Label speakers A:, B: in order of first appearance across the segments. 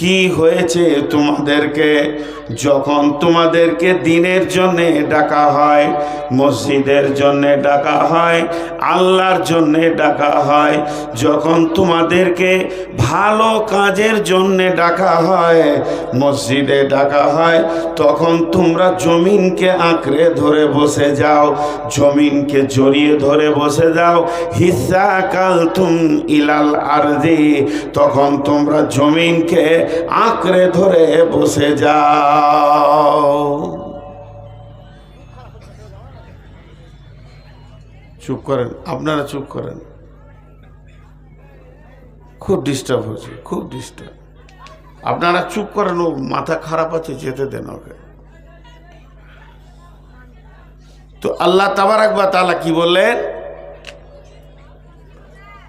A: কি হয়েছে তোমাদেরকে? যখন তোমাদেরকে দিনের জন্যে ডাকা হয়, মসজিদের জন্যে ডাকা হয়, আল্লাহর জন্যে ডাকা হয়, যখন তোমাদেরকে ভালো কাজের জন্যে ডাকা হয়, মসজিদে ডাকা হয়, তখন তোমরা জমিনকে আঁকড়ে ধরে বসে যাও, জমিনকে জড়িয়ে ধরে বসে যাও। হিসা কালতুম ইলাল আরদি, তখন তোমরা জমিনকে আঁকড়ে ধরে বসে যাও। চুপ করেন, আপনারা চুপ করেন, খুব ডিস্টার্ব হচ্ছে, খুব ডিস্টার্ব। আপনারা চুপ করেন, ও মাথা খারাপ আছে, যেতে দেন ওকে। তো আল্লাহ তাবারাক ওয়া তাআলা কি বললেন?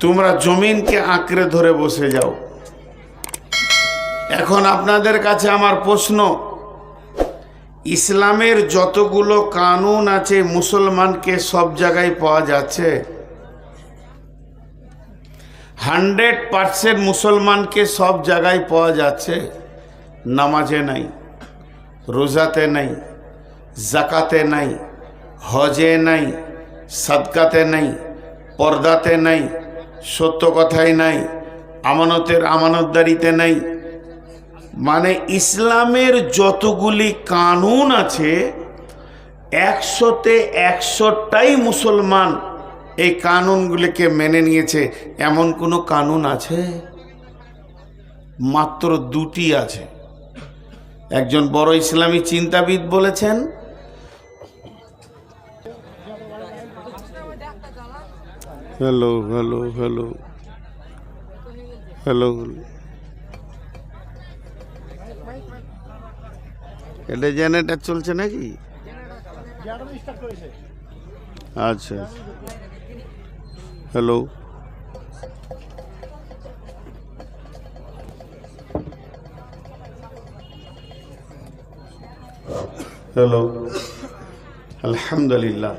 A: তোমরা জমিনকে আঁকড়ে ধরে বসে যাও। এখন আপনাদের কাছে আমার প্রশ্ন, ইসলামের যতগুলো কানুন আছে মুসলমানকে সব জায়গায় পাওয়া যাচ্ছে? 100% মুসলমানকে সব জায়গায় পাওয়া যাচ্ছে? নামাজে নাই, রোজাতে নাই, জাকাতে নাই, হজে নাই, সাদকাতে নাই, পর্দাতে নাই, সত্য কথায় নাই, আমানতের আমানতদারিতে নাই। মানে ইসলামের যতগুলি কানুন আছে 100-তে 100টাই মুসলমান এই কানুনগুলিকে মেনে নিয়েছে। এমন কোনো কানুন আছে? মাত্র 2টি আছে। একজন বড় ইসলামী চিন্তাবিদ বলেছেন, হ্যালো হ্যালো হ্যালো হ্যালো, এটা জেনারেটর চলছে নাকি? আচ্ছা, হ্যালো, হ্যালো, আলহামদুলিল্লাহ,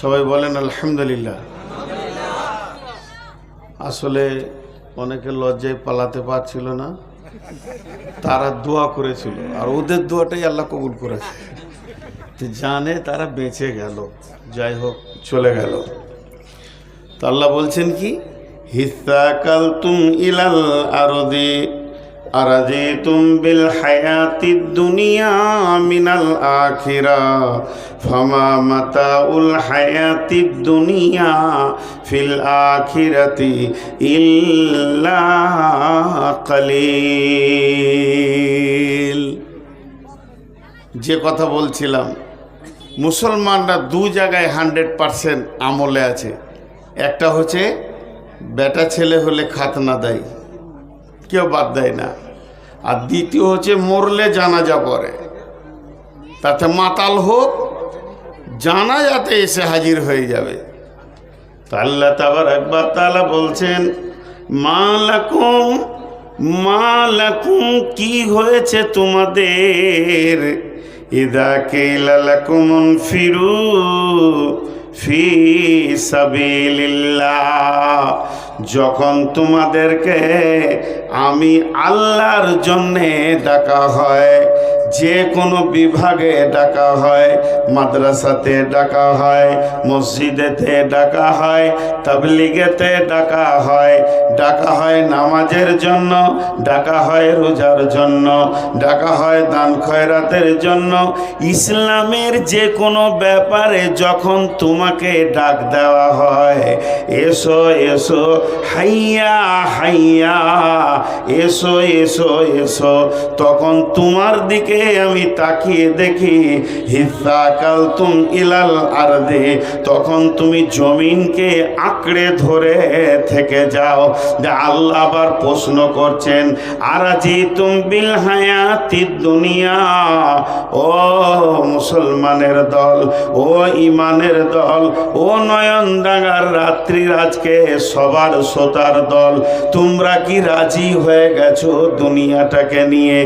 A: সবাই বলেন আলহামদুলিল্লাহ। আসলে অনেকে লজ্জায় পালাতে পারছিল না, তারা দোয়া করেছিল, আর ওদের দোয়াটাই আল্লাহ কবুল করেছে। জানে তারা বেঁচে গেল, যাই হোক চলে গেল। তো আল্লাহ বলছেন কি, হিসা কালতুম ইলাল আরদি আরাজিতুম বিল হায়াতিদ দুনিয়া মিনাল আখিরা ফামা মাতাউল হায়াতিদ দুনিয়া ফিল আখিরাতি ইল্লা কালিল। যে কথা বলছিলাম, মুসলমানরা 2 জায়গায় 100% আমলে আছে। একটা হচ্ছে বেটা ছেলে হলে খাতনা দেয়, কেউ বাদ দেয় না। আর দ্বিতীয় হচ্ছে মরলে জানাজা পড়ে, তাতে মাতাল হোক জানাজাতে এসে হাজির হয়ে যাবে। তো আল্লাহ তাবারাক ওয়া তাআলা বলছেন, মালাকুম কি হয়েছে তোমাদের, ইযা কিলা লাকুম ফিরু ফি সাবিলিল্লাহ, যখন তোমাদেরকে আমি আল্লাহর জন্যে ডাকা হয়, যে কোনো বিভাগে ডাকা হয়, মাদ্রাসাতে ডাকা হয়, মসজিদেতে ডাকা হয়, তাবলিগেতে ডাকা হয়, ডাকা হয় নামাজের জন্য, ডাকা হয় রোজার জন্য, ডাকা হয় দান খয়রাতের জন্য। ইসলামের যে কোনো ব্যাপারে যখন তোমাকে ডাক দেওয়া হয়, এসো এসো, হাইয়া হাইয়া, এসো এসো এসো, তখন তোমার দিকে আমি তাকিয়ে দেখি, হিসা কালতুম ইলাল আরদি, তখন তুমি জমিনকে আঁকড়ে ধরে থেকে যাও। যে আল্লাহ আবার প্রশ্ন করছেন, আরাজিতুম বিল হায়াতিদ দুনিয়া, ও মুসলমানের দল, ও ইমানের দল, ও নয়নদাঙ্গার রাত্রির আজকে সবার শ্রোতার দল, তোমরা কি রাজি হয়ে গেছো দুনিয়াটাকে নিয়ে?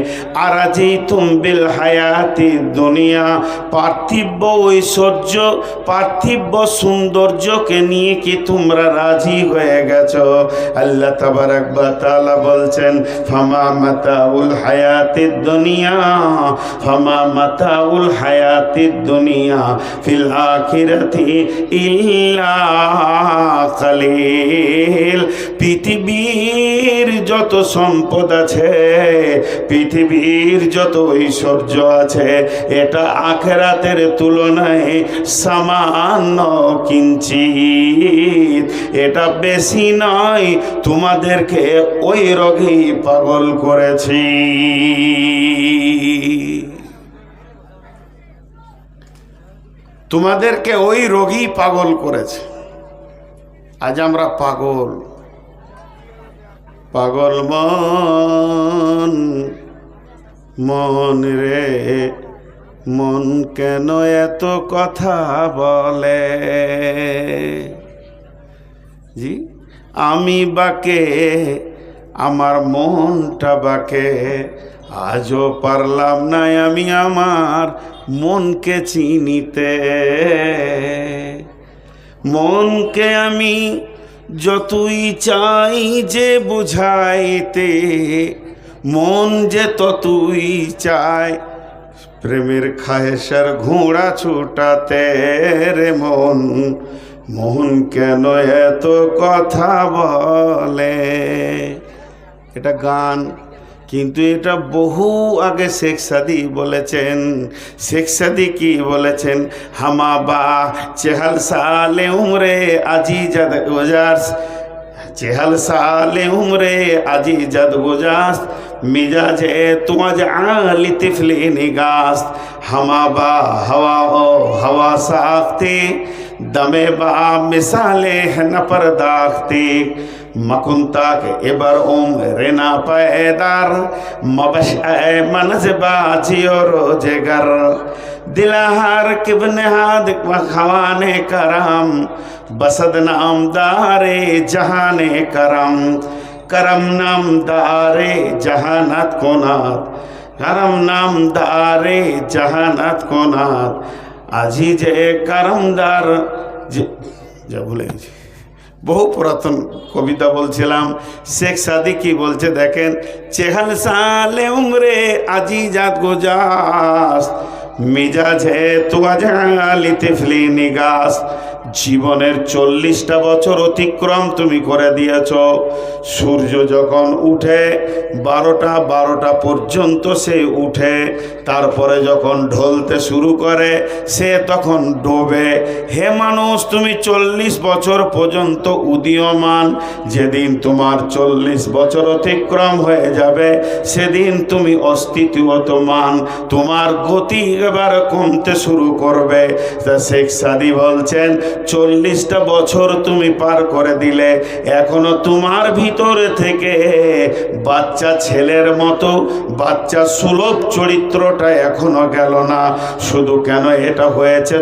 A: আরাজিতুম বিল হায়াতি দুনিয়া, পার্থিব ঐশ্বর্য পার্থিব সৌন্দর্যকে নিয়ে কি তোমরা রাজি হয়ে গেছো? আল্লাহ তাবারাক ওয়া তাআলা বলছেন ফামা মাতাউল হায়াতিদ দুনিয়া ফামা মাতাউল হায়াতিদ দুনিয়া ফিল আখিরাতি ইল্লা কালিল। পৃথিবীর যত সম্পদ আছে, পৃথিবীর যত ঐশ্বর্য আছে, এটা আখিরাতের তুলনায় সামান্য কিঞ্চিত, এটা বেশি নয়। তোমাদেরকে ওই রোগেই পাগল করেছি। তোমাদেরকে ওই রোগী পাগল করেছে। আজ আমরা পাগল, পাগল মন, মন রে মন কেন এত কথা বলে? জি, আমি বাকে, আমার মনটা বাকে, আজও পারলাম না আমি আমার মনকে চিনিতে। মনকে আমি যতই চাই যে বুঝাইতে, মন যে ততই চায় প্রেমের খায়েশের ঘোড়া ছুটাতে। রে মন, মন কেন এত কথা বলে? এটা গান, কিন্তু এটা বহু আগে শেখ সাদি বলেছেন। শেখ সাদি কি বলেছেন? হামা বা চেহাল সালে উমরে আজি জাদ গুজাস, চেহাল সালে উমরে আজি জাদ গুজাস, মিজাজে তুজ আলি তিফলি নিগাস। হামা বা হওয়া ও হওয়া সাখতে, দমে বা মিসালে ন পরদাখতে। মকুন্তাক এবার রেনা পায়দার, মবশ মনজবা জিও রোজগার। দিলাহার কিবনে হাদ খাওয়ানে করম, বসদ নাম দারে জাহানে করম। করম নাম দারে জাহানাত কোনাত, করম নাম দারে জাহানাত কোনাত। আজি যে করমদার, যা ভুলে গেছি, বহু পুরাতন কবিতা বলছিলাম। শেখ সাদি কি বলছে দেখেন, চেহাল সালে উমরে আজি জাত গোজাস, মিজাজে তুয়ালি তিফলি নিগাস। জীবনের 40টা বছর অতিক্রম তুমি করে দিয়েছ। সূর্য যখন উঠে 12টা পর্যন্ত সে উঠে, তারপরে যখন ঢলতে শুরু করে সে তখন ডোবে। হে মানুষ, তুমি 40 বছর পর্যন্ত উদীয়মান। যেদিন তোমার 40 বছর অতিক্রম হয়ে যাবে সেদিন তুমি অস্তিত্বমান, তোমার গতি এবার কমতে শুরু করবে। তা শেখ সাদি বলছেন 40টা বছর তুমি পার করে দিলে, এখনো তোমার ভিতরে থেকে বাচ্চা ছেলের মতো বাচ্চা সুলভ চরিত্রটা এখনো গেল না। শুধু কেন এটা হয়েছে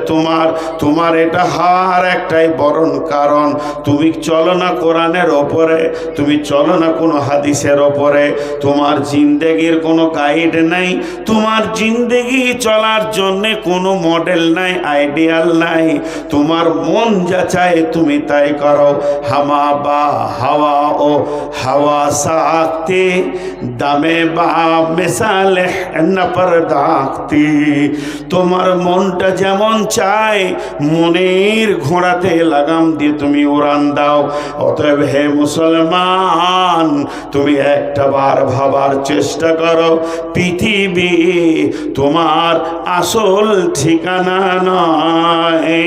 A: তোমার এটা হওয়ার একটাই বরণ কারণ, তুমি চলো না কোরআনের ওপরে, তুমি চলো না কোনো হাদিসের ওপরে, তোমার জিন্দেগির কোনো গাইড নাই, তোমার জিন্দেগি চলার জন্যে কোনো মডেল নাই, আইডিয়াল নাই। তোমার মন যা চায় তুমি তাই করো। হামা বা হাওয়া ও হাওয়া সাখতে, দামে বা মিসালে ন পরদাখতে। তোমার মনটা যেমন চায় মনের ঘোড়াতে লাগাম দিয়ে তুমি উড়ান দাও। অতএব হে মুসলমান, তুমি একটা বার ভাবার চেষ্টা করো, পৃথিবী তোমার আসল ঠিকানা নয়।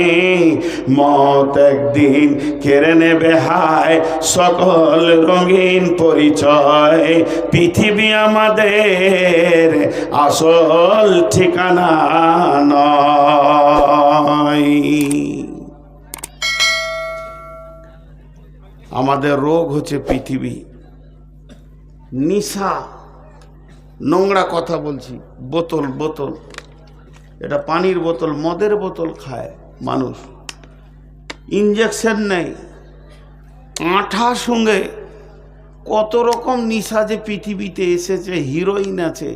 A: মত একদিন কেড়ে নেবে হায় সকল রঙিন পরিচয়। পৃথিবী আমাদের আসল ঠিকানা নয়। আমাদের রোগ হচ্ছে পৃথিবী, নিশা, নোংরা কথা বলছি, বোতল, এটা পানির বোতল, মদের বোতল খায় মানুষ, ইঞ্জেকশন নেই, আঠা সঙ্গে কত রকম নিশা যে পৃথিবীতে এসেছে। হিরোইন আছে,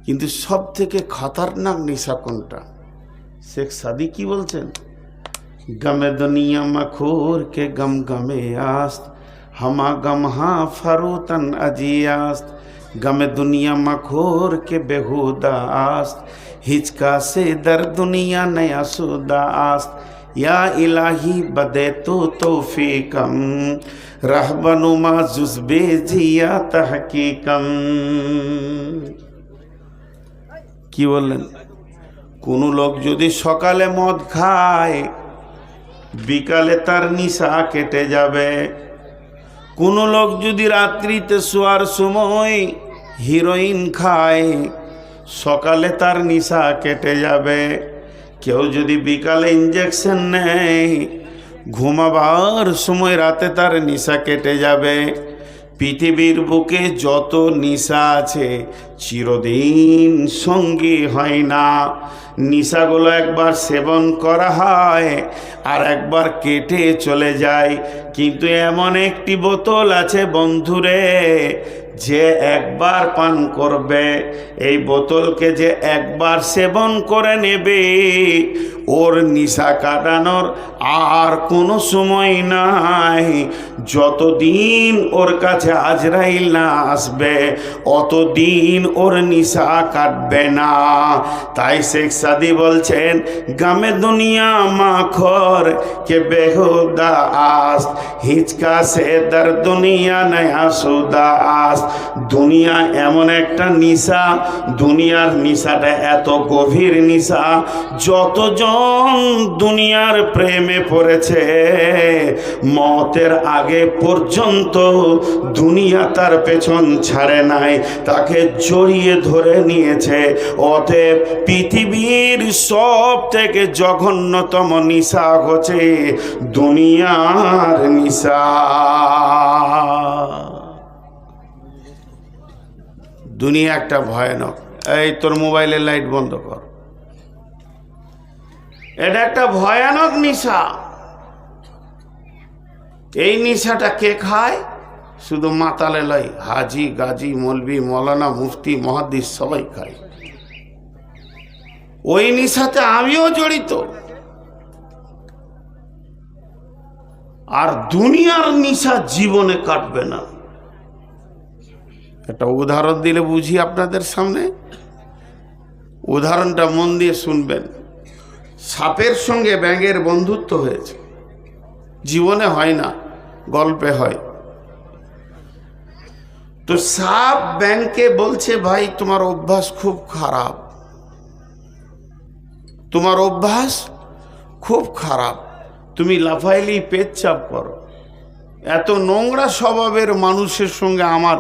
A: কিন্তু সব থেকে খতরনাক নেশা কোনটা? শেখ সাদি কি বলছেন? গমে দুনিয়া মখোর কে গম গমে আস্ত, हमा गमहा फरूतन अजियास्त, गमे दुनिया मखोर के बेहुदा आस्त, हिचका से दर दुनिया नया सुदा आस्त, या इलाही बदे तो तौफीकम रहबनुमा जुज़बे जिया तहकीकम। কি বললেন? কোন লোক যদি সকালে মদ খায় বিকালে তার নিশা কেটে যাবে। কোনো লোক যদি রাত্রিতে শোয়ার সময় হিরোইন খায় সকালে তার নিশা কেটে যাবে। কেউ যদি বিকালে ইঞ্জেকশন নেয় ঘুমাবার সময় রাতে তার নিশা কেটে যাবে। পৃথিবীর বুকে যত নিশা আছে চিরদিন সঙ্গী হয় না। নিশাগুলো একবার সেবন করা হয় আর একবার কেটে চলে যায়। কিন্তু এমন একটি বোতল আছে বন্ধুরে, যে একবার পান করবে, এই বোতলকে যে একবার সেবন করে নেবে, ওর নিশা কাটানোর আর কোনো সময় নাই। যতদিন ওর কাছে আজরাইল না আসবে অতদিন ওর নিশা কাটবে না। তাই শেখ সাদি বলছেন, গামে দুনিয়া মাখর কে বেহুদা আস্ত, হিচকা সে দর দুনিয়া নয়া সুদা আস্ত। দুনিয়া এমন একটা নিশা, দুনিয়ার নিশাটা এত গভীর নিশা, যতজন দুনিয়ার প্রেমে পড়েছে মতের আগে পর্যন্ত দুনিয়া তার পেছন ছাড়ে নাই, তাকে জড়িয়ে ধরে নিয়েছে। অতএব পৃথিবীর সব থেকে জঘন্যতম নিশা হচ্ছে দুনিয়ার নিশা। দুনিয়া একটা ভয়ানক। এই তোর মোবাইলের লাইট বন্ধ কর। এটা একটা ভয়ানক নিশা। এই নিশাটা কে খায়? শুধু মাতালে লয়, হাজি গাজী মৌলবি মৌলানা মুফতি মুহাদ্দিস সবাই খায়। ওই নিশাতে আমিও জড়িত। আর দুনিয়ার নিশা জীবনে কাটবে না। একটা উদাহরণ দিলে বুঝি আপনাদের সামনে। উদাহরণটা মন দিয়ে শুনবেন। সাপের সঙ্গে ব্যাঙের বন্ধুত্ব হয়েছে, জীবনে হয় না, গল্পে হয়। তো সাপ ব্যাঙকে বলছে, ভাই তোমার অভ্যাস খুব খারাপ, তোমার অভ্যাস খুব খারাপ, তুমি লাফাইলি পেচ্ছাপ করো, এত নোংরা স্বভাবের মানুষের সঙ্গে আমার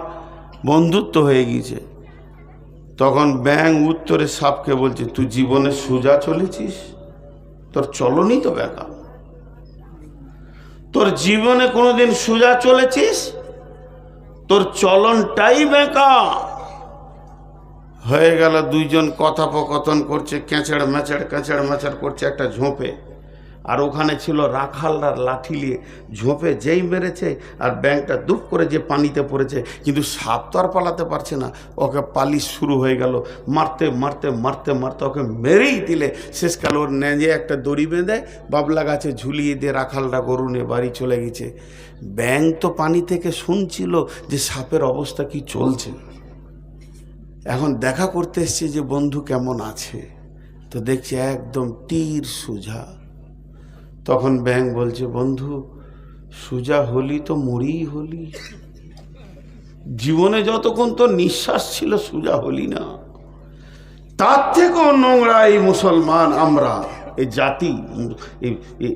A: বন্ধুত্ব হয়ে গিয়েছে। তখন ব্যাঙ উত্তরে সাপকে বলছে, তুই জীবনে সোজা চলেছিস? তোর চলনই তো বেকা। তোর জীবনে কোনোদিন সোজা চলেছিস? তোর চলনটাই বেকা। হয়ে গেল দুইজন কথোপকথন করছে, ক্যাঁচড় ম্যাচড় করছে একটা ঝোপে। আর ওখানে ছিল রাখালদার লাঠি নিয়ে। ঝোপে যেই মেরেছে আর ব্যাঙটা দুপ করে যে পানিতে পড়েছে, কিন্তু সাপ তো আর পালাতে পারছে না। ওকে পালিশ শুরু হয়ে গেল, মারতে মারতে মারতে মারতে ওকে মেরেই দিলে। শেষকাল ওর নেঁজে একটা দড়ি বেঁধে বাবলা গাছে ঝুলিয়ে দিয়ে রাখালটা গরু নিয়ে বাড়ি চলে গেছে। ব্যাঙ তো পানি থেকে শুনছিল যে সাপের অবস্থা কি চলছে। এখন দেখা করতে এসছে যে বন্ধু কেমন আছে, তো দেখছি একদম তীর সোজা। তখন ব্যাঙ বলছে, বন্ধু সোজা হলি তো মরেই হলি, জীবনে যতক্ষণ তো নিঃশ্বাস ছিল সোজা হলি না। তার থেকেও নোংরা এই মুসলমান, আমরা এই জাতি,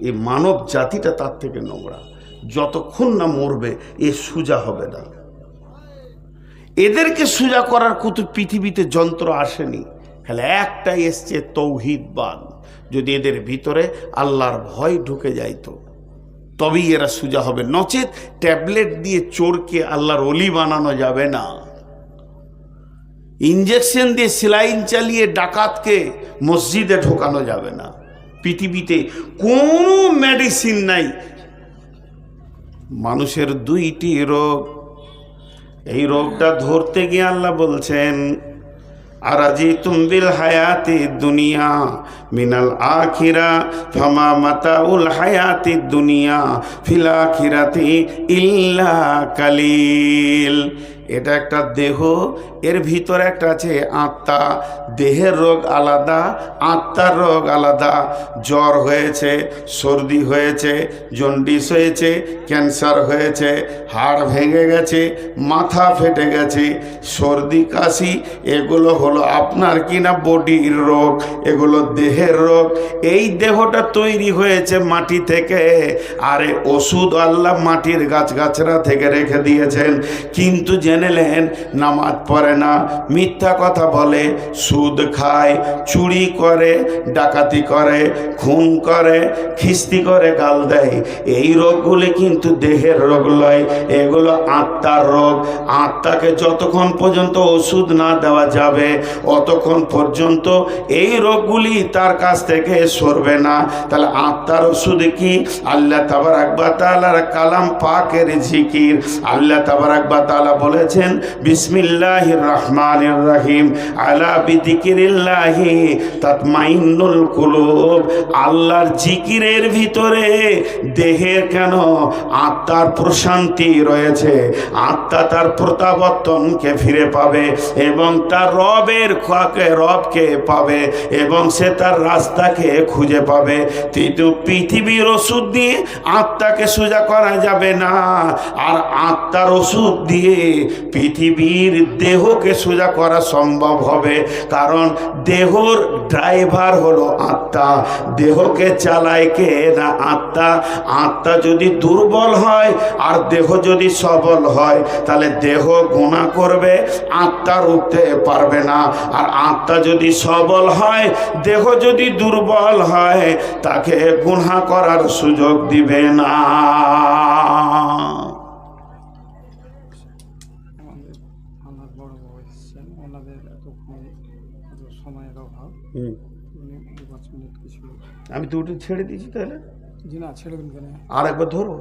A: এই মানব জাতিটা তার থেকে নোংরা। যতক্ষণ না মরবে এ সোজা হবে না। এদেরকে সোজা করার কত পৃথিবীতে যন্ত্র আসেনি, খালি একটাই এসছে, তৌহিদবাদ। যদি এদের ভিতরে আল্লাহর ভয় ঢুকে যাইতো তবেই এরা সোজা হবে, নচেত ট্যাবলেট দিয়ে চোরকে আল্লাহর ওলি বানানো যাবে না। ইঞ্জেকশন দিয়ে সেলাইন চালিয়ে ডাকাতকে মসজিদে ঢোকানো যাবে না। পৃথিবীতে কোনো মেডিসিন নাই। মানুষের দুইটি রোগ, এই রোগটা ধরতে গিয়ে আল্লাহ বলছেন, আরাজিতুম বিল হায়াতি দুনিয়া মিনাল আখিরা ফামা মাতাউল হায়াতি দুনিয়া ফিল আখিরাতি ইল্লা কালিল। এটা একটা দেহ, এর ভিতরে একটা আছে আত্মা। দেহের রোগ আলাদা, আত্মার রোগ আলাদা। জ্বর হয়েছে, সর্দি হয়েছে, জন্ডিস হয়েছে, ক্যান্সার হয়েছে, হাড় ভেঙে গেছে, মাথা ফেটে গেছে, সর্দি কাশি, এগুলো হলো আপনার কিনা বডির রোগ, এগুলো দেহের রোগ। এই দেহটা তৈরি হয়েছে মাটি থেকে, আরে ওষুধ আল্লাহ মাটির গাছগাছরা থেকে রেখে দিয়েছেন। কিন্তু জেনেলেন নামাজ পড়ে না, মিথ্যা কথা বলে, সুদ খায়, চুরি করে, ডাকাতি করে, খুন করে, খিস্তি করে, গাল দেয়। এই রোগগুলি কিন্তু দেহের রোগ নয়, এগুলো আত্মার রোগ। আত্মাকে যতক্ষণ পর্যন্ত ওষুধ না দেওয়া যাবে অতক্ষণ পর্যন্ত এই রোগগুলি তার কাছ থেকে সরবে না। তাহলে আত্মার ওষুধ কি? আল্লাহ তাবারাক ওয়া তাআলার কালাম পাকের জিকির। আল্লাহ তাবারাক ওয়া তাআলা বলেছেন বিসমিল্লাহির রহমানির রহিম, আলা বিযিকিরিল্লাহি তাতমাইন্নুল কুলুব। আল্লাহর জিকিরের ভিতরে দেহের কেন আত্মার প্রশান্তি রয়েছে। আত্মা তার প্রত্যাবর্তনকে ফিরে পাবে এবং তার রবকে পাবে এবং সে তার রাস্তাকে খুঁজে পাবে। কিন্তু পৃথিবীর ওষুধ দিয়ে আত্মাকে সোজা করা যাবে না, আর আত্মার ওষুধ দিয়ে পৃথিবীর দেহকে সোজা করা সম্ভব হবে। কারণ দেহর ড্রাইভার হলো আত্মা, দেহকে চালায় কে না আত্মা। আত্মা যদি দুর্বল হয় আর দেহ যদি সবল হয় তাহলে দেহ গুনাহ করবে, আত্মা রুখতে পারবে না। আর আত্মা যদি সবল হয়, দেহ যদি দুর্বল হয়, তাকে গুনাহ করার সুযোগ দিবে না। আমি দুটো ছেড়ে দিয়েছি, তাহলে
B: জি না ছেড়ে দেন।
A: আর একবার ধরো,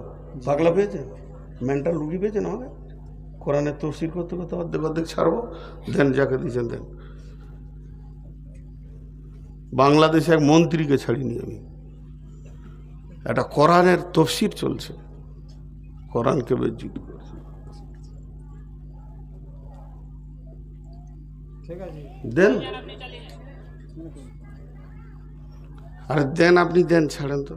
A: পাগলা পেয়েছে, মেন্টাল রুগী পেয়েছেন আমাকে। কোরআনের তফসির করতে করতে অর্ধেক অর্ধেক ছাড়বো, দেন যাকে দিয়েছেন দেন। বাংলাদেশে এক মন্ত্রীকে ছাড়িনি আমি, একটা কোরআনের তফসির চলছে, কোরআনকে বেজ্জিত করছে। দেন, আরে দেন, আপনি দেন, ছাড়েন তো।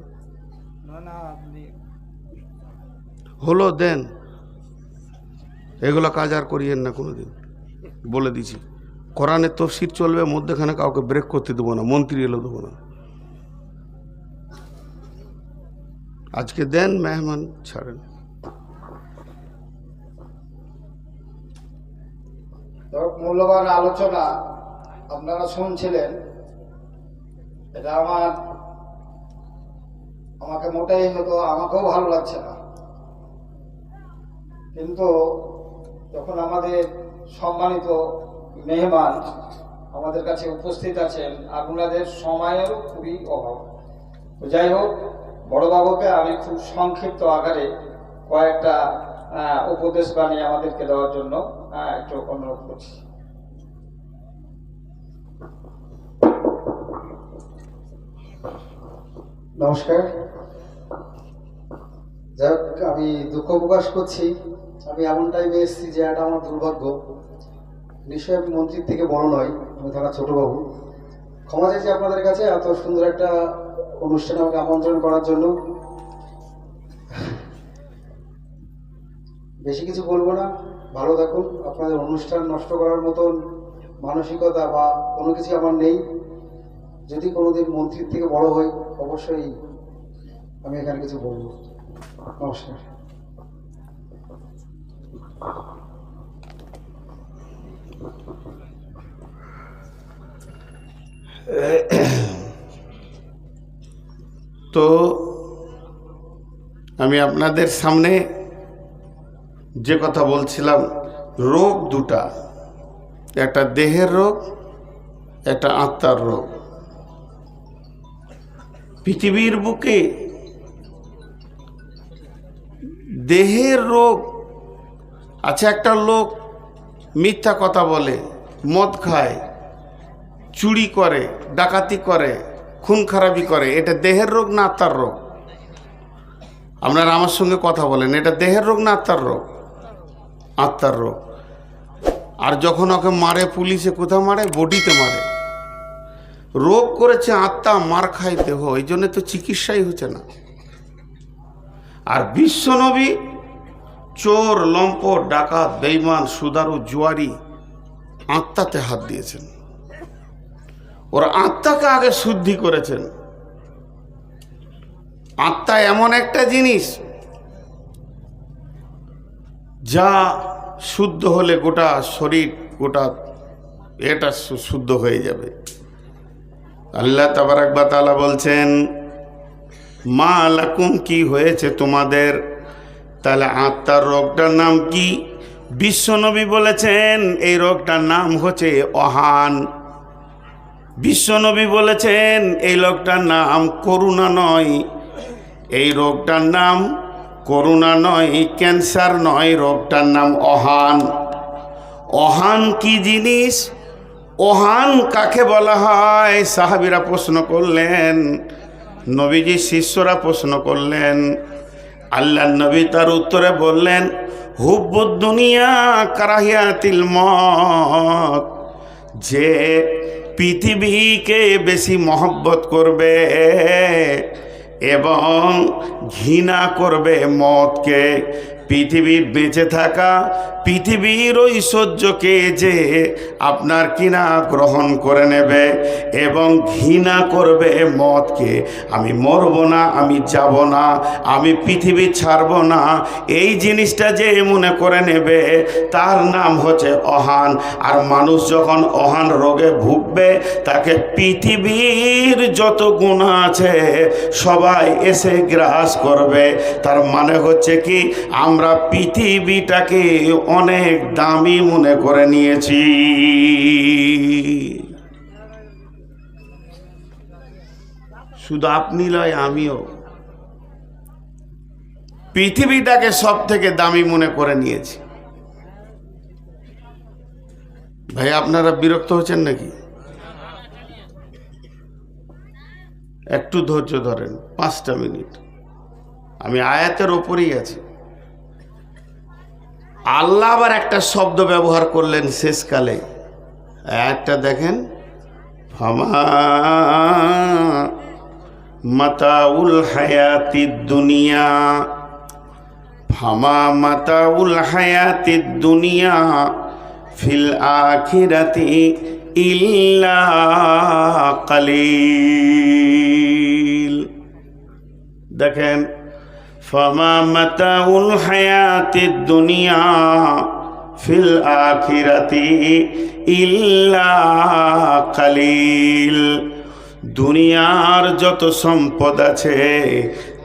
A: হলো দেন, এগুলো কাজ আর করিয়েন না কোনোদিন, বলে দিছি। কোরআনের তফসির চলবে, মধ্যেখানে কাউকে ব্রেক করতে দেবো না, মন্ত্রী এলো দেবো না। আজকে দেন, মেহমান ছাড়েন।
B: মূল্যবান আলোচনা আপনারা শুনছিলেন। এটা আমাকে মোটেই হতো, আমাকেও ভালো লাগছে না। কিন্তু যখন আমাদের সম্মানিত মেহমান আমাদের কাছে উপস্থিত আছেন, আপনাদের সময়েরও খুবই অভাব। যাই হোক, বড়বাবুকে আমি খুব সংক্ষিপ্ত আকারে কয়েকটা উপদেশ বানিয়ে আমাদেরকে দেওয়ার জন্য একটু অনুরোধ করছি। নমস্কার। যাই হোক, আমি দুঃখ প্রকাশ করছি, আমি এমন টাইমে এসেছি যে এটা আমার দুর্ভাগ্য। নিশ্চয়ই আমি মন্ত্রীর থেকে বড় নয়, আমি থাকা ছোটবাবু। ক্ষমা চাইছি আপনাদের কাছে এত সুন্দর একটা অনুষ্ঠানে আমাকে আমন্ত্রণ করার জন্য। বেশি কিছু বলবো না, ভালো থাকুন। আপনাদের অনুষ্ঠান নষ্ট করার মতন মানসিকতা বা কোনো কিছু আমার নেই। যদি কোনোদিন মন্ত্রীর থেকে বড় হই অবশ্যই আমি এখানে কিছু বলবো। নমস্কার।
A: তো আমি আপনাদের সামনে যে কথা বলছিলাম, রোগ দুটা, একটা দেহের রোগ, একটা আত্মার রোগ। পৃথিবীর বুকে দেহের রোগ আছে। একটা লোক মিথ্যা কথা বলে, মদ খায়, চুরি করে, ডাকাতি করে, খুন খারাপি করে, এটা দেহের রোগ না আত্মার রোগ? আপনারা আমার সঙ্গে কথা বলেন, এটা দেহের রোগ না আত্মার রোগ? আত্মার রোগ। আর যখন ওকে মারে পুলিশে, কোথাও মারে? বডিতে মারে। রোগ করেছে আত্মা, মার খায় দেহ, এই জন্য তো চিকিৎসাই হচ্ছে না। আর বিশ্বনবী চোর, লম্পট, ডাকাত, বেঈমান, সুদারু, জুয়ারি আত্মাতে হাত দিয়েছেন। ওরা আত্মাকে আগে শুদ্ধি করেছেন। আত্মা এমন একটা জিনিস যা শুদ্ধ হলে গোটা শরীর, গোটা এটা শুদ্ধ হয়ে যাবে। আল্লাহ তাবারাক ওয়া তাআলা বলছেন, মা লাকুম, কি হয়েছে তোমাদের? তাহলে আত্মার রোগটার নাম কি? বিশ্বনবী বলেছেন এই রোগটার নাম হচ্ছে অহান। বিশ্বনবী বলেছেন এই রোগটার নাম করুণা নয়, এই রোগটার নাম করুণা নয়, ক্যান্সার নয়, রোগটার নাম অহান। অহান কি জিনিস? অহান কাকে বলা হয়? সাহাবীরা প্রশ্ন করলেন, নবীজি শিষ্যরা প্রশ্ন করলেন। আল্লাহ নবী তার উত্তরে বললেন, হুব্বুদ দুনিয়া কারাহিয়াতিল মত, যে পৃথিবীকে বেশি মহব্বত করবে এবং ঘৃণা করবে মতকে, পৃথিবীর বেঁচে থাকা, পৃথিবীর ঐশ্বর্যকে যে আপনার কিনা গ্রহণ করে নেবে এবং ঘৃণা করবে মতকে, আমি মরব না, আমি যাব না, আমি পৃথিবী ছাড়ব না, এই জিনিসটা যে মনে করে নেবে তার নাম হচ্ছে অহান। আর মানুষ যখন অহান রোগে ভুগবে, তাকে পৃথিবীর যত গুনাহ আছে সবাই এসে গ্রাস করবে। তার মানে হচ্ছে কি, আমরা পৃথিবীটাকে অনেক দামি মনে করে নিয়েছি। শুধু আপনি নয়, আমিও পৃথিবীটাকে সব থেকে দামি মনে করে নিয়েছি। ভাই আপনারা বিরক্ত হচ্ছেন নাকি? একটু ধৈর্য ধরেন, 5টা মিনিট। আমি আয়াতের ওপরেই আছি। আল্লাহ আবার একটা শব্দ ব্যবহার করলেন শেষকালে, আয়াতটা দেখেন, ফামা মাতাউল হায়াতিদ দুনিয়া, ফামা মাতাউল হায়াতিদ দুনিয়া ফিল আখিরাতি ইল্লা কালিল। দেখেন, ফামা মাতাউল হায়াতিদ দুনিয়া ফিল আখিরাতি ইল্লা কালিল। দুনিয়ার যত সম্পদ আছে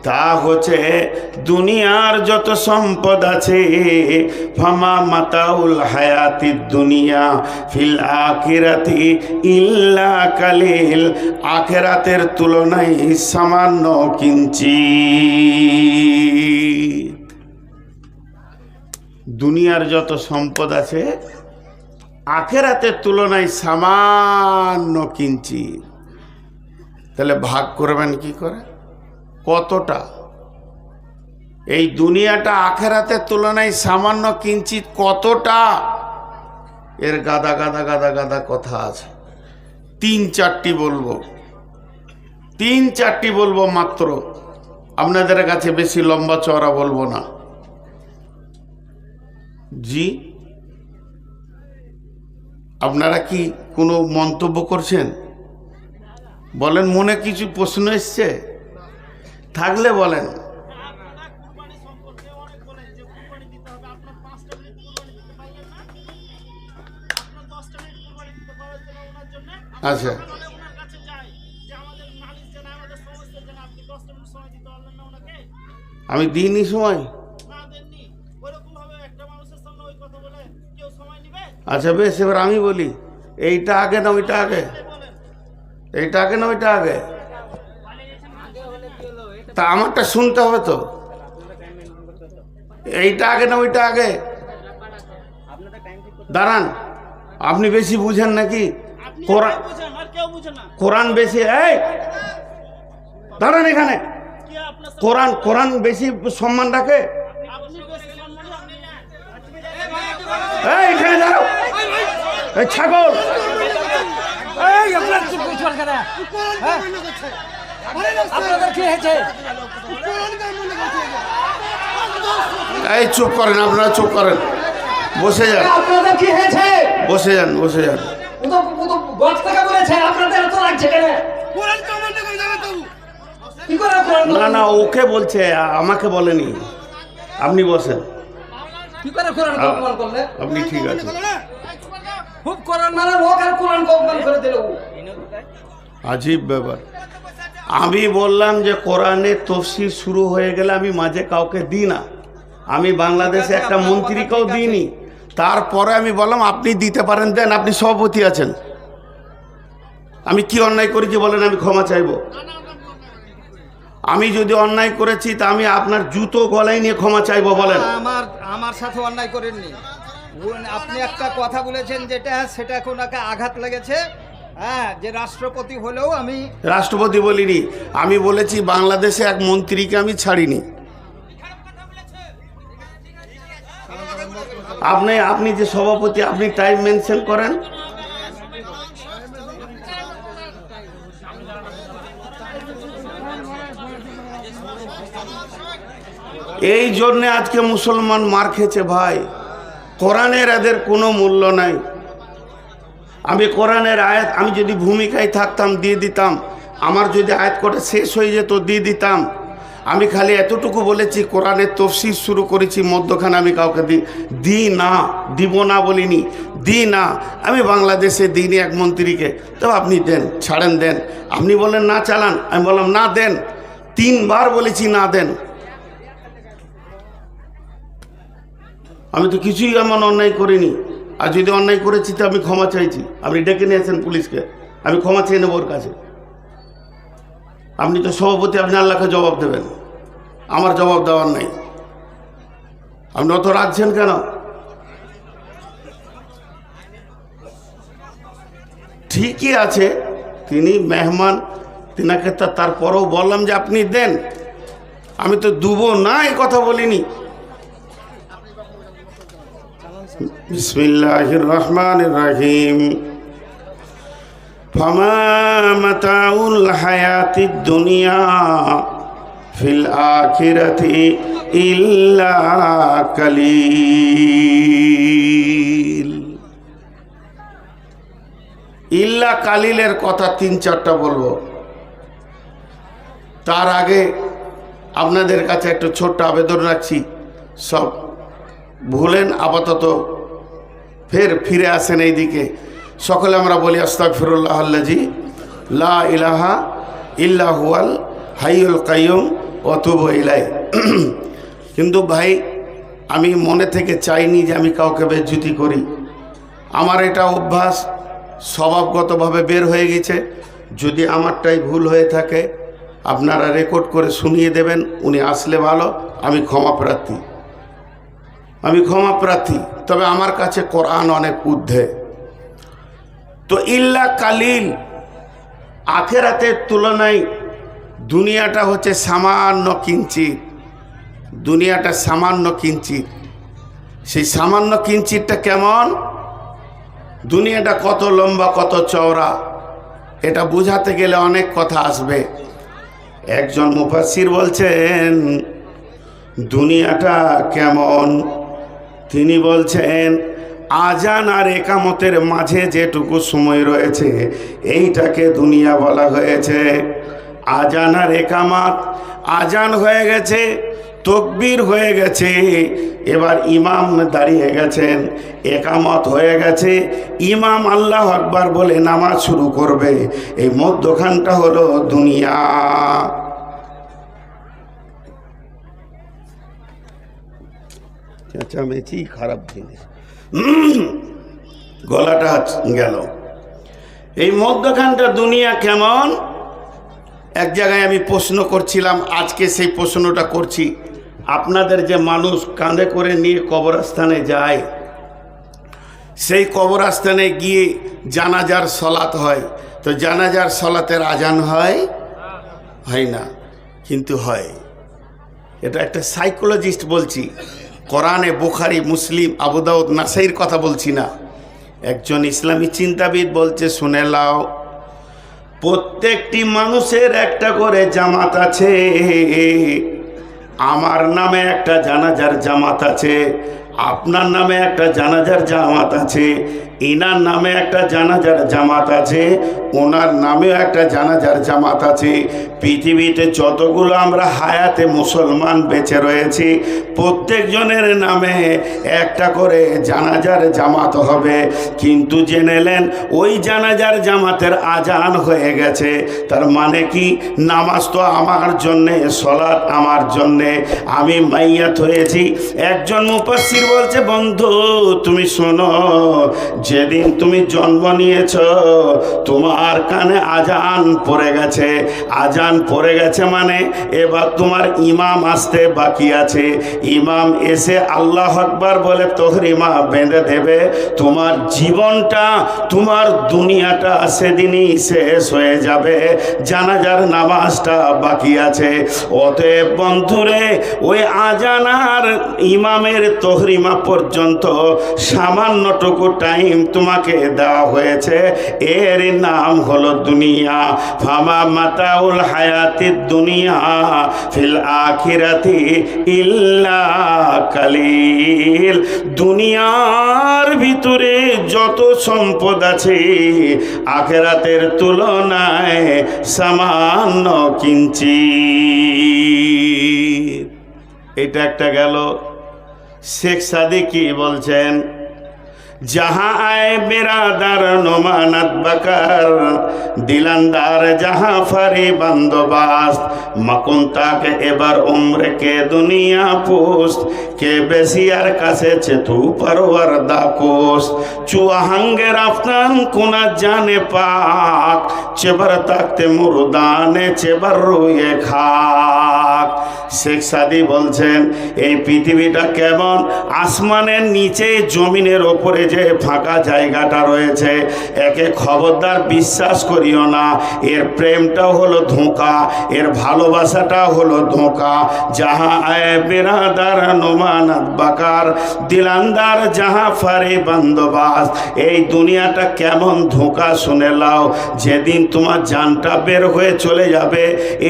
A: তা হচ্ছে, দুনিয়ার যত সম্পদ আছে, ফামা মাতাউল হায়াতিদ দুনিয়া ফিল আখিরাতি ইল্লা কালিল, আখিরাতের তুলনায় সামান্য কিঞ্চিৎ। দুনিয়ার যত সম্পদ আছে আখিরাতের তুলনায় সামান্য কিঞ্চিৎ। তাহলে ভাগ করবেন কি করে? কতটা? এই দুনিয়াটা আখিরাতের তুলনায় সামান্য কিঞ্চিৎ কতটা? এর গাদা গাদা গাদা গাদা কথা আছে। 3-4টি বলবো, 3-4টি বলবো মাত্র, আপনাদের কাছে বেশি লম্বা চওড়া বলবো না। জি, আপনারা কি কোনো মন্তব্য করছেন? বলেন, মনে কিছু প্রশ্ন এসছে থাকলে বলেন। আচ্ছা, আমি দিইনি সময়। আচ্ছা বেশ, এবার আমি বলি, এইটা আগে না ওইটা আগে? এইটা আগে না ওইটা আগে? তা আমারটা শুনতে হবে তো। এইটা আগে না ওইটা আগে? দাঁড়ান, আপনি বেশি বুঝেন নাকি? কোরআন কোরআন বেশি, এই দাঁড়ান এখানে, কোরআন কোরআন বেশি সম্মান রাখে? এই এখানে দাঁড়াও, এই ছাগল, এই চুপ করেন, আপনারা চুপ করেন, বসে যান,
B: আপনাদের কি হয়েছে?
A: বসে যান, বসে যান।
B: বক্স থেকে বলেছে, আপনাদের এত লাগছে কেন? কি করে কোরআন?
A: না না, ওকে বলছে, আমাকে বলেনি। আপনি বসেন,
B: কি করে কোরআন অপমান করলে?
A: আপনি ঠিক আছে।
B: খুব কোরআন মানে লোক আর কোরআন অপমান করে দিল।
A: আজীব ব্যাপার। আমি বললাম যে কোরআনের তফসির শুরু হয়ে গেলে আমি মাঝে কাউকে দিই না। আমি বাংলাদেশে একটা মন্ত্রীকেও দিইনি। তারপরে আমি বললাম আপনি দিতে পারেন, দেন, আপনি সভাপতি আছেন। আমি কি অন্যায় করেছি বলেন, আমি ক্ষমা চাইব। আমি যদি অন্যায় করেছি তা আমি আপনার জুতো গলায় নিয়ে ক্ষমা চাইবো, বলেন।
B: আমার সাথে অন্যায় করেননি। আপনি একটা কথা বলেছেন যেটা সেটা কোনাকে আঘাত লেগেছে। হ্যাঁ, যে রাষ্ট্রপতি হলেও আমি
A: রাষ্ট্রপতি বলিনি, আমি বলেছি বাংলাদেশে এক মন্ত্রীকে আমি ছাড়িনি। আপনি যে সভাপতি, আপনি টাইম মেনশন করেন। এই জন্যে আজকে মুসলমান মার খেয়েছে ভাই। কোরআনের এদের কোনো মূল্য নাই। আমি কোরআনের আয়াত, আমি যদি ভূমিকায় থাকতাম দিয়ে দিতাম, আমার যদি আয়াত কটা শেষ হয়ে যেত দিয়ে দিতাম। আমি খালি এতটুকু বলেছি কোরআনের তফসির শুরু করেছি, মধ্যখানে আমি কাউকে দিই না, দিব না বলিনি, দিই না। আমি বাংলাদেশে দিইনি এক মন্ত্রীকে, তো আপনি দেন, ছাড়েন, দেন। আপনি বলেন না চালান, আমি বললাম না দেন, 3 বার বলেছি না দেন। আমি তো কিছুই এমন অন্যায় করিনি। আর যদি অন্যায় করেছি তো আমি ক্ষমা চাইছি। আপনি ডেকে নিয়েছেন পুলিশকে, আমি ক্ষমা চেয়ে নেব ওর কাছে। আপনি তো সভাপতি, আপনি আল্লাহকে জবাব দেবেন, আমার জবাব দেওয়ার নাই। আপনি অত রাখছেন কেন? ঠিকই আছে, তিনি মেহমান, তিনাকে তারপরেও বললাম যে আপনি দেন। আমি তো দুবো না এই কথা বলিনি। বিসমিল্লাহির রহমানির রহিম। ফামা মাতাউল হায়াতিদ দুনিয়া ফিল আখিরাতি ইল্লা কালিল। ইল্লা কালিলের কথা 3-4টা বলবো। তার আগে আপনাদের কাছে একটা ছোট্ট আবেদন রাখছি, সব ভুলেন আপাতত, ফিরে আসেন এই দিকে। সকলে আমরা বলি আস্তাগফিরুল্লাহ আল্লাযী লা ইলাহা ইল্লা হুয়াল হাইয়ুল কাইয়ুম ওয়া তুবু ইলাইহি। কিন্তু ভাই, আমি মনে থেকে চাইনি যে আমি কাউকে বেজ্জতি করি। আমার এটা অভ্যাস স্বভাবগতভাবে বের হয়ে গেছে। যদি আমারটাই ভুল হয়ে থাকে আপনারা রেকর্ড করে শুনিয়ে দেবেন। উনি আসলে ভালো, আমি ক্ষমা প্রার্থী। তবে আমার কাছে কোরআন অনেক ঊর্ধ্বে। তো ইল্লা কালিল, আখেরাতের তুলনায় দুনিয়াটা হচ্ছে সামান্য কিঞ্চিত। দুনিয়াটা সামান্য কিঞ্চিত। সেই সামান্য কিঞ্চিতটা কেমন, দুনিয়াটা কত লম্বা কত চওড়া, এটা বোঝাতে গেলে অনেক কথা আসবে। একজন মুফাসসির বলছেন দুনিয়াটা কেমন, তিনি বলছেন আজান আর একামতের মাঝে যেটুকু সময় রয়েছে এইটাকে দুনিয়া বলা হয়েছে। আজান আর একামত, আজান হয়ে গেছে, তকবীর হয়ে গেছে, এবার ইমাম দাঁড়িয়ে গেছেন, একামত হয়ে গেছে, ইমাম আল্লাহু আকবার বলে নামাজ শুরু করবে। এই মধ্যখানটা হলো দুনিয়া। চেঁচামেচি খারাপ জিনিস, গলাটা গেল। এই মধ্যখানটা দুনিয়া কেমন, এক জায়গায় আমি প্রশ্ন করছিলাম, আজকে সেই প্রশ্নটা করছি। আপনাদের যে মানুষ কাঁধে করে নিয়ে কবরস্থানে যায়, সেই কবরস্থানে গিয়ে জানাজার সলাত হয়, তো জানাজার সলাতের আজান হয় না, কিন্তু হয়। এটা একটা সাইকোলজিস্ট বলছি, কোরআনে, বুখারী, মুসলিম, আবু দাউদ, নাসাইর কথা বলছি না, একজন ইসলামী চিন্তাবিদ বলছে, শুনে লাও, প্রত্যেকটি মানুষের একটা করে জামাত আছে। আমার নামে একটা জানাজার জামাত আছে, আপনার নামে একটা জানাজার জামাত আছে, ইনার নামে একটা জানাজার জামাত আছে, ওনার নামেও একটা জানাজার জামাত আছে। পৃথিবীতে যতগুলো আমরা হায়াতে মুসলমান বেঁচে রয়েছি, প্রত্যেকজনের নামে একটা করে জানাজার জামাত হবে। কিন্তু জেনেলেন ওই জানাজার জামাতের আজান হয়ে গেছে, তার মানে কি? নামাজ তো আমার জন্যে, সলাৎ আমার জন্যে, আমি মাইয়াত হয়েছি। একজন মুফাসসির বলছে, বন্ধু তুমি শোনো, যেদিন তুমি জন্ম নিয়েছ তোমার কানে আজান পড়ে গেছে। আজান পড়ে গেছে মানে এবার তোমার ইমাম আসতে বাকি আছে। ইমাম এসে আল্লাহু আকবার বলে তহরিমা বেঁধে দেবে। তোমার জীবনটা, তোমার দুনিয়াটা সেদিনই শেষ হয়ে যাবে। জানাজার নামাজটা বাকি আছে। অতএব বন্ধুরে, ওই আজান আর ইমামের তহরিমা পর্যন্ত সামান্যটুকু টাইম তোমাকে দেওয়া হয়েছে, এর নাম হলো দুনিয়া। ফামা মাতাউল হায়াতিদ দুনিয়া ফিল আখিরাতি ইল্লা কালিল। দুনিয়ার ভিতরে যত সম্পদ আছে আখিরাতের তুলনায় সামান্য কিঞ্চিত। এটা একটা গেল। শেখ সাদি কি বলছেন? जहाँ आए बिरादर नुमानत बकर, दिलंदार जहाँ फरी बंदोबस्त, मकुंता के एबर उम्र के दुनिया पुस्त, के बेसियार कासे चेतु परवरदा कोस्त, चुआहंगे रफ्तान कुना जाने पाक, चेबर तख्ते मुर्दाने चेबर रुए खाक। শেখ সাদি বলছেন, এই পৃথিবীটা কেমন? আসমানের নিচে, জমিনের ওপরে যে ফাঁকা জায়গাটা রয়েছে, একে খবরদার বিশ্বাস করিও না। এর প্রেমটাও হলো ধোঁকা, এর ভালোবাসাটাও হলো ধোঁকা। যাহা আয়ে বিরাদার নোমানাত বাকার, দিলান্দার যাহা ফারে বন্দোবাস্ত। এই দুনিয়াটা কেমন ধোঁকা, শুনে লাও। যেদিন তোমার জানটা বের হয়ে চলে যাবে,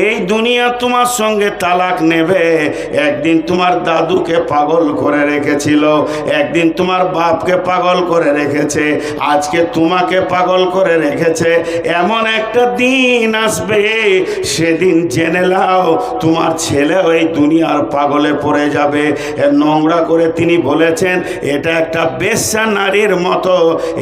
A: এই দুনিয়া তোমার সঙ্গে তালাক নেবে। একদিন তোমার দাদুকে পাগল করে রেখেছিল, একদিন তোমার বাপকে পাগল করে রেখেছে, আজকে তোমাকে পাগল করে রেখেছে। এমন একটা দিন আসবে, সেদিন জেনে লাও তোমার ছেলে ওই দুনিয়ার পাগলে পড়ে যাবে। নোংরা করে তিনি বলেছেন, এটা একটা বেশ্যা নারীর মতো।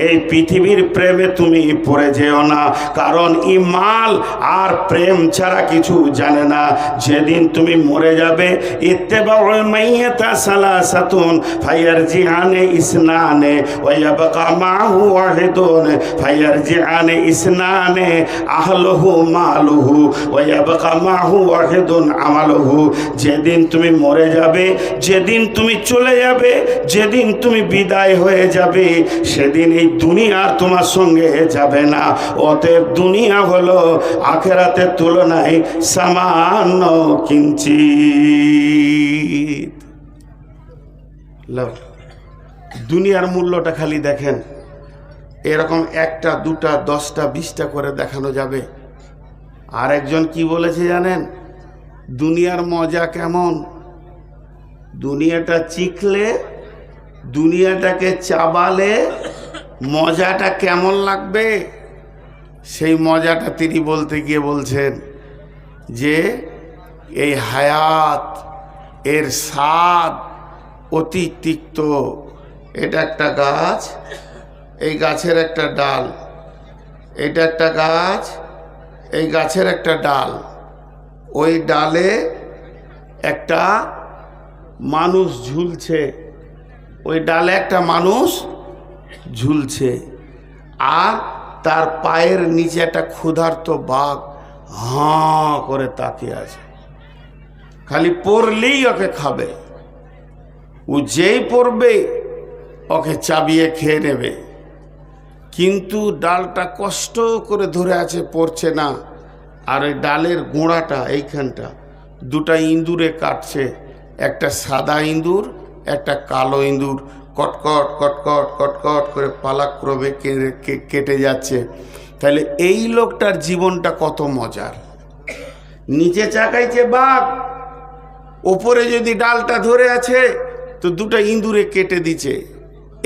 A: এই পৃথিবীর প্রেমে তুমি পড়ে যেও না, কারণ ইমাল আর প্রেম ছাড়া কিছু জানে না। যেদিন তুমি মরে যাবে, ইত্তেবাউল মাইয়াতা সালাসাতুন ফায়ারজিআনে ইসনানে ওয়া ইয়াবকা মাহু ওয়াহিদুন ফায়ারজিআনে ইসনানে আহলুহু মালুহু ওয়া ইয়াবকা মাহু ওয়াহিদুন আমালুহু। যেদিন তুমি মরে যাবে, যেদিন তুমি চলে যাবে, যেদিন তুমি বিদায় হয়ে যাবে, সেদিন এই দুনিয়া তোমার সঙ্গে যাবে না। অতএব দুনিয়া হলো আখিরাতের তুলনায় সামান্য কিঞ্চিত। দুনিয়ার মূল্যটা খালি দেখেন, এরকম একটা, দুটা, 10টা, 20টা করে দেখানো যাবে। আর একজন কি বলেছে জানেন? দুনিয়ার মজা কেমন? দুনিয়াটা চিখলে, দুনিয়াটাকে চাবালে মজাটা কেমন লাগবে, সেই মজাটা তিনি বলতে গিয়ে বলছেন যে এই হায়াত, এর স্বাদ অতি তিক্ত। এটা একটা গাছ, এই গাছের একটা ডাল, এটা একটা গাছ, এই গাছের একটা ডাল, ওই ডালে একটা মানুষ ঝুলছে, ওই ডালে একটা মানুষ ঝুলছে, আর তার পায়ের নিচে একটা ক্ষুধার্ত বাঘ হাঁ করে তাকিয়ে আছে। খালি পড়লেই ওকে খাবে। ও যেই পড়বে ওকে চাবিয়ে খেয়ে নেবে, কিন্তু ডালটা কষ্ট করে ধরে আছে, পড়ছে না। আর ওই ডালের গোড়াটা এইখানটা দুটা ইঁদুরে কাটছে, একটা সাদা ইঁদুর, একটা কালো ইঁদুর, কটকট কটকট কটকট করে পালাক্রমে কেটে যাচ্ছে। তাহলে এই লোকটার জীবনটা কত মজার। নিচে চাকাইছে বাঘ, ওপরে যদি ডালটা ধরে আছে তো দুটা ইঁদুরে কেটে দিচ্ছে।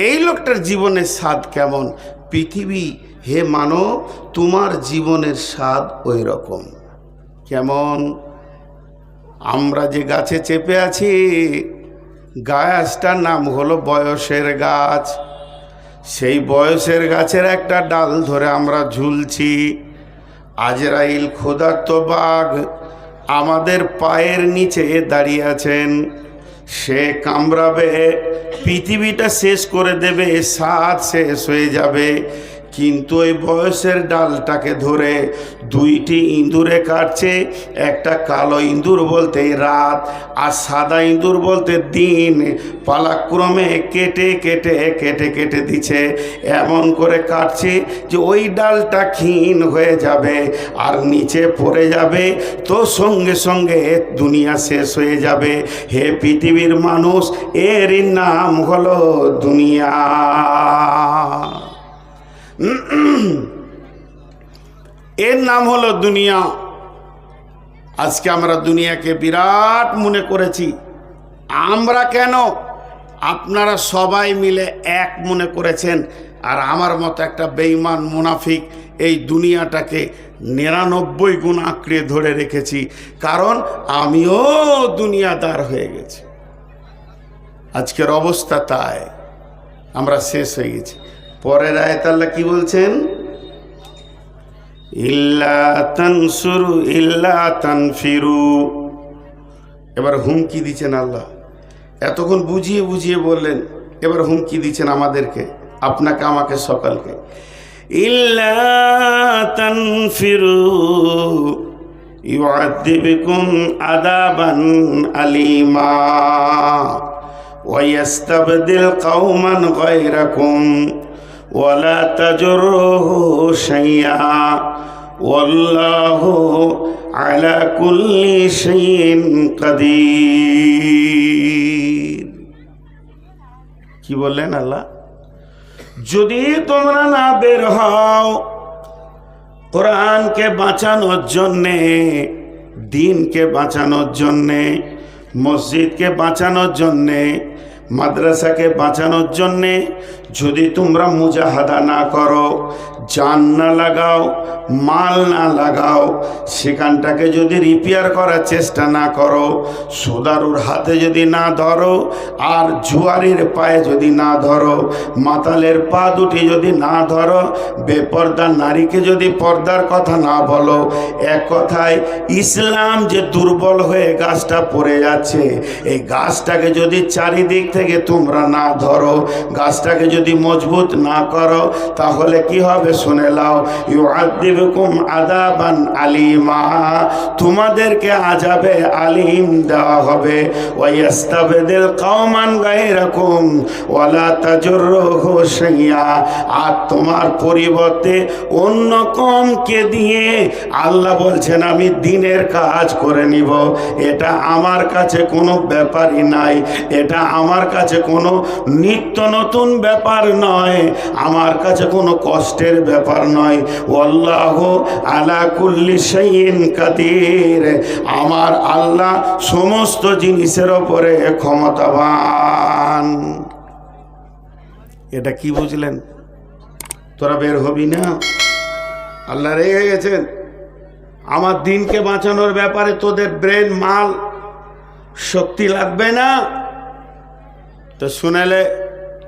A: এই লোকটার জীবনের স্বাদ কেমন? পৃথিবী হে মানব, তোমার জীবনের স্বাদ ওই রকম। কেমন? আমরা যে গাছে চেপে আছি, গাছটার নাম হলো বয়সের গাছ। সেই বয়সের গাছের একটা ডাল ধরে আমরা ঝুলছি। আজরাইল ক্ষুধার্ত বাঘ আমাদের পায়ের নিচে দাঁড়িয়ে আছেন। সে কামড়াবে, পৃথিবীটা শেষ করে দেবে, স্বাদ শেষ হয়ে যাবে। কিন্তু ওই বয়সের ডালটাকে ধরে দুইটি ইঁদুরে কাটছে। একটা কালো ইঁদুর বলতে রাত, আর সাদা ইঁদুর বলতে দিন। পালাক্রমে কেটে কেটে কেটে কেটে দিচ্ছে, এমন করে কাটছে যে ওই ডালটা ক্ষীণ হয়ে যাবে আর নিচে পড়ে যাবে, তো সঙ্গে সঙ্গে দুনিয়া শেষ হয়ে যাবে। হে পৃথিবীর মানুষ, এরই নাম হলো দুনিয়া। এর নাম হলো দুনিয়া। আজকে আমরা দুনিয়াকে বিরাট মনে করেছি। আমরা কেন, আপনারা সবাই মিলে এক মনে করেছেন। আর আমার মতো একটা বেঈমান মুনাফিক এই দুনিয়াটাকে 99 গুণ আঁকড়ে ধরে রেখেছি, কারণ আমিও দুনিয়াদার হয়ে গেছি। আজকের অবস্থা তাই, আমরা শেষ হয়ে গেছি। পরের আয়াত আল্লাহ কি বলছেন? ইল্লা তানসুরু ইল্লা তানফিরু। এবার হুমকি দিচ্ছেন আল্লাহ। এতক্ষণ বুঝিয়ে বুঝিয়ে বললেন, এবার হুমকি দিচ্ছেন আমাদেরকে, আপনাকে আমাকে সকলকে। ইল্লা তানফিরু ইউআযিবকুম আযাবান আলীমা ওয়ায়াস্তাবদিল কওমান গায়রাকুম ওয়ালা তাজুরুহু শাইআ ওয়াল্লাহু আলা কুল্লি শাইইন কাদির। কি বললেন আল্লাহ? যদি তোমরা না বের হও কোরআনকে বাঁচানোর জন্যে, দ্বীনকে বাঁচানোর জন্যে, মসজিদকে বাঁচানোর জন্যে, মাদ্রাসাকে বাঁচানোর জন্যে, যদি তোমরা মুজাহাদা না করো, জান না লাগাও, মাল না লাগাও, সেখানটাকে যদি রিপেয়ার করার চেষ্টা না করো, সুদারুর হাতে যদি না ধরো, আর জুয়ারির পায়ে যদি না ধরো, মাতালের পা দুটি যদি না ধরো, বেপর্দা নারীকে যদি পর্দার কথা না বলো, এক কথায় ইসলাম যে দুর্বল হয়ে গাছটা পড়ে যাচ্ছে, এই গাছটাকে যদি চারিদিক থেকে তোমরা না ধরো, গাছটাকে যদি মজবুত না করো, তাহলে কি হবে শুনে লাও। ইউআযিবকুম আযাবান আলীমা, তোমাদেরকে আযাবে আলীম দেওয়া হবে। ওয়ায়াস্তাবদিল কওমান গায়রাকুম ওয়ালা তাজুরুহু শাইআ, আর তোমার পরিবর্তে অন্য কমকে দিয়ে আল্লাহ বলছেন আমি দ্বীনের কাজ করে নিব। এটা আমার কাছে কোনো ব্যাপারই নাই, এটা আমার কাছে কোনো নিত্য নতুন ব্যাপার নয়, আমার কাছে কোনো কষ্টের ব্যাপার নয়। আল্লাহু আলা কুল্লি শাইইন কাদির, আমার আল্লাহ সমস্ত জিনিসের ওপরে ক্ষমতাবান। এটা কি বুঝলেন? তোরা বের হবি না? আল্লাহ রেগে গেছেন। আমার দিনকে বাঁচানোর ব্যাপারে তোদের ব্রেন মাল শক্তি লাগবে না তো শুনেলে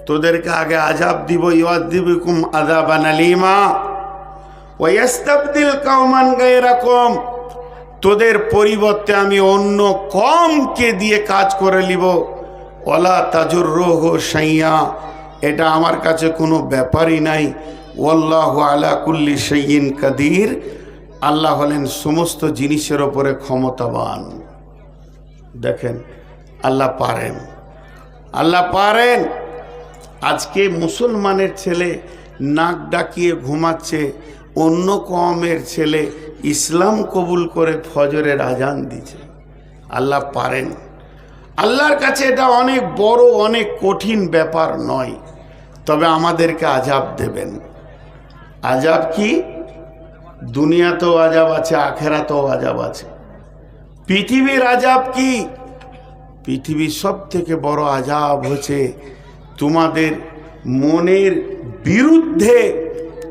A: তোদেরকে আগে আযাব দিব। ইউআযিবকুম আযাবান আলীমা ওয়ায়াস্তাবদিল কওমান গায়রাকুম, তোদের পরিবর্তে আমি অন্য কমকে দিয়ে কাজ করে নিব। ওয়ালা তাজুরুহু শাইআ, এটা আমার কাছে কোনো ব্যাপারই নাই। ওয়াল্লাহু আলা কুল্লি শাইইন কাদির, আল্লাহ হলেন সমস্ত জিনিসের ওপরে ক্ষমতাবান। দেখেন আল্লাহ পারেন, আল্লাহ পারেন। আজকে মুসলমানের ছেলে নাক ডাকিয়ে ঘুমাচ্ছে, অন্য কওমের ছেলে ইসলাম কবুল করে ফজরের আজান দিচ্ছে। আল্লাহ পারেন। আল্লাহর কাছে এটা অনেক বড়, অনেক কঠিন ব্যাপার নয়, তবে আমাদেরকে আযাব দেবেন। আযাব কি? দুনিয়াতেও আযাব আছে, আখেরাতেও আযাব আছে। পৃথিবীর আযাব কি? পৃথিবীর সব থেকে বড় আযাব হচ্ছে তোমাদের মনের বিরুদ্ধে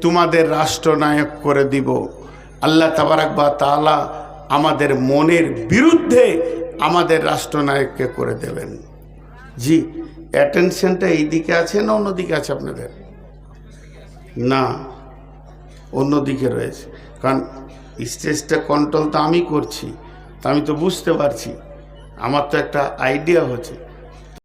A: তোমাদের রাষ্ট্রনায়ক করে দিব। আল্লাহ তাবারাক ওয়া তাআলা আমাদের মনের বিরুদ্ধে আমাদের রাষ্ট্রনায়ককে করে দেবেন। জি, অ্যাটেনশনটা এই দিকে আছে না অন্যদিকে আছে আপনাদের? না, অন্যদিকে রয়েছে, কারণ স্টেজটা কন্ট্রোল তো আমি করছি, তা আমি তো বুঝতে পারছি, আমার তো একটা আইডিয়া হচ্ছে।